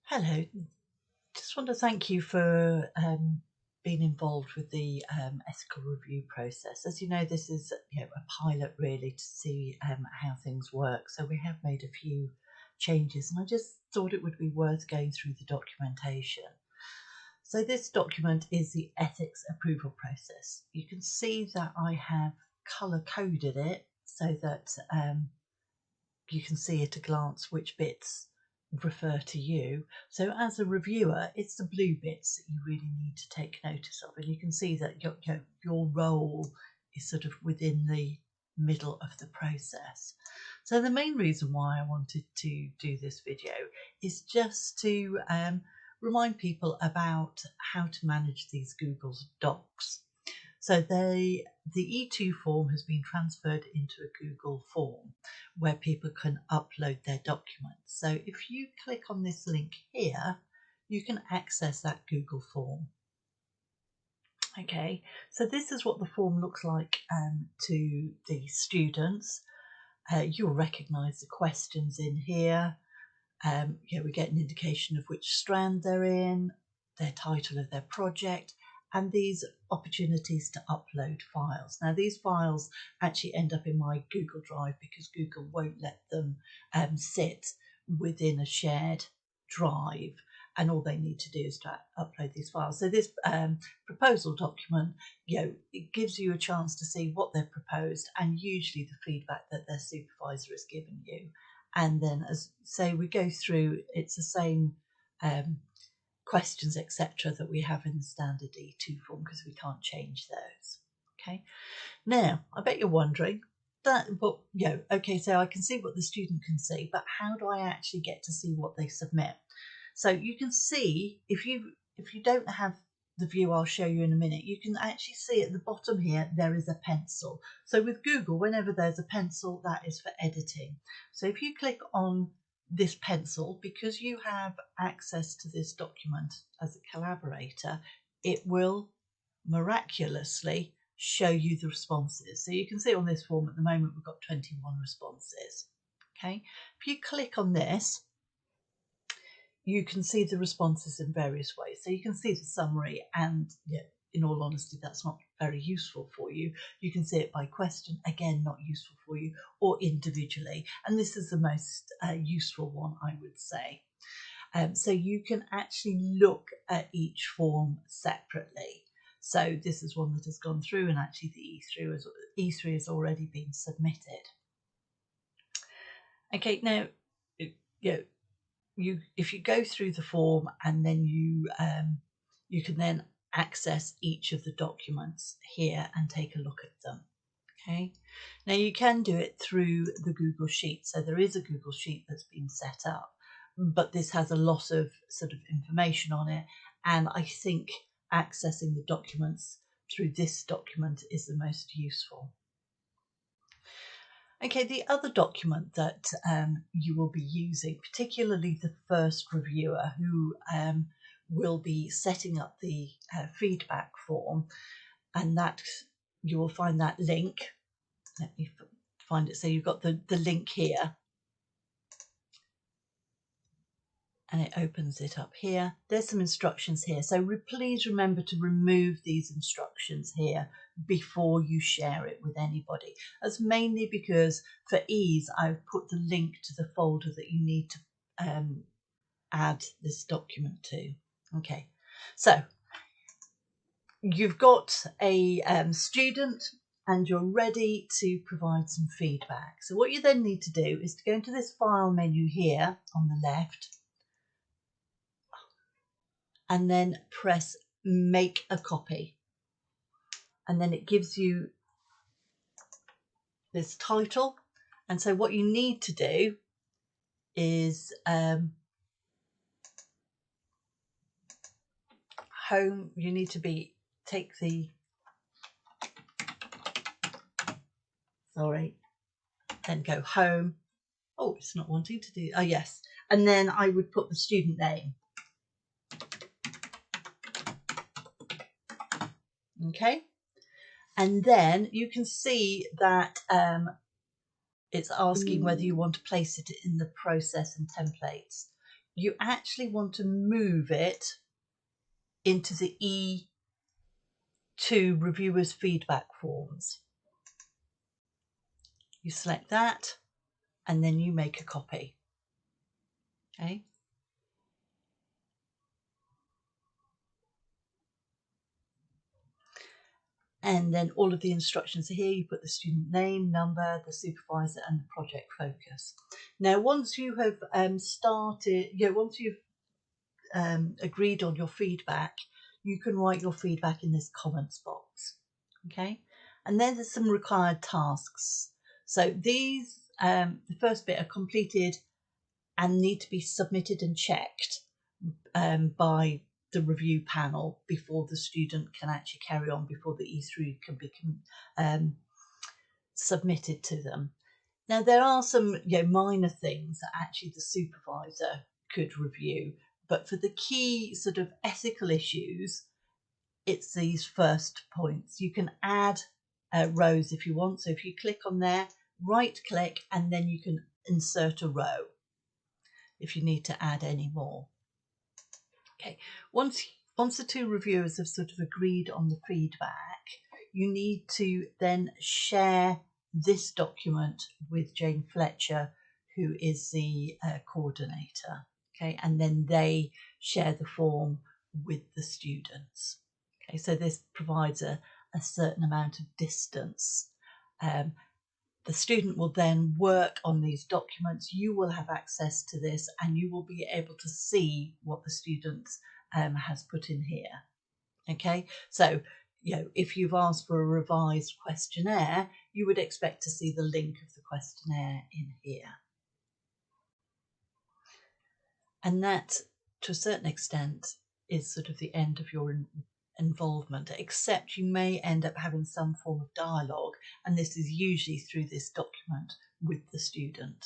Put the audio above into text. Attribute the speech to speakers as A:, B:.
A: Hello. Just want to thank you for being involved with the ethical review process. As you know, this is a pilot really to see how things work. So we have made a few changes, and I just thought it would be worth going through the documentation. So this document is the ethics approval process. You can see that I have colour coded it so that you can see at a glance which bits refer to you. So as a reviewer, it's the blue bits that you really need to take notice of, and you can see that your role is sort of within the middle of the process. So the main reason why I wanted to do this video is just to remind people about how to manage these Google Docs. So the E2 form has been transferred into a Google form where people can upload their documents. So if you click on this link here, you can access that Google form. Okay, so this is what the form looks like to the students. You'll recognise the questions in here. We get an indication of which strand they're in, their title of their project, and these opportunities to upload files. Now these files actually end up in my Google Drive because Google won't let them sit within a shared drive, and all they need to do is to upload these files. So this proposal document, it gives you a chance to see what they've proposed and usually the feedback that their supervisor has given you. And then, as say, we go through, it's the same questions, etc., that we have in the standard E2 form because we can't change those. Okay. Now, I bet you're wondering that, but okay, so I can see what the student can see, but how do I actually get to see what they submit? So you can see if you don't have the view I'll show you in a minute, you can actually see at the bottom here there is a pencil. So with Google, whenever there's a pencil, that is for editing. So if you click on this pencil, because you have access to this document as a collaborator, it will miraculously show you the responses. So you can see on this form at the moment we've got 21 responses. Okay, if you click on this, you can see the responses in various ways. So you can see the summary, and in all honesty, that's not very useful for you. You can see it by question, again, not useful for you, or individually. And this is the most useful one, I would say. So you can actually look at each form separately. So this is one that has gone through, and actually the E3 has already been submitted. Okay, now, if you go through the form and then you can then access each of the documents here and take a look at them. Okay, now you can do it through the Google Sheet. So there is a Google Sheet that's been set up, but this has a lot of sort of information on it, and I think accessing the documents through this document is the most useful. Okay, the other document that you will be using, particularly the first reviewer who will be setting up the feedback form, and that you will find that link. Let me find it. So you've got the link here, and it opens it up here. There's some instructions here. So please remember to remove these instructions here before you share it with anybody. That's mainly because for ease, I've put the link to the folder that you need to add this document to. Okay, so you've got a student and you're ready to provide some feedback. So what you then need to do is to go into this file menu here on the left, and then press make a copy. And then it gives you this title. And so what you need to do is home, you need to then go home. Oh, it's not wanting to do, oh yes. And then I would put the student name. Okay, and then you can see that it's asking whether you want to place it in the process and templates. you actually want to move it into the E2 reviewers feedback forms. You select that and then you make a copy. Okay. And then all of the instructions are here. You put the student name, number, the supervisor, and the project focus. Now, once you have once you've agreed on your feedback, you can write your feedback in this comments box. Okay, and then there's some required tasks. So these, the first bit, are completed and need to be submitted and checked by the review panel before the student can actually carry on, before the E3 can be submitted to them. Now, there are some minor things that actually the supervisor could review, but for the key sort of ethical issues, it's these first points. You can add rows if you want. So if you click on there, right click, and then you can insert a row if you need to add any more. Okay, once the two reviewers have sort of agreed on the feedback, you need to then share this document with Jane Fletcher, who is the coordinator. Okay, and then they share the form with the students. Okay, so this provides a certain amount of distance. The student will then work on these documents. You will have access to this and you will be able to see what the student has put in here. Okay, so if you've asked for a revised questionnaire, you would expect to see the link of the questionnaire in here. And that, to a certain extent, is sort of the end of your involvement, except you may end up having some form of dialogue, and this is usually through this document with the student.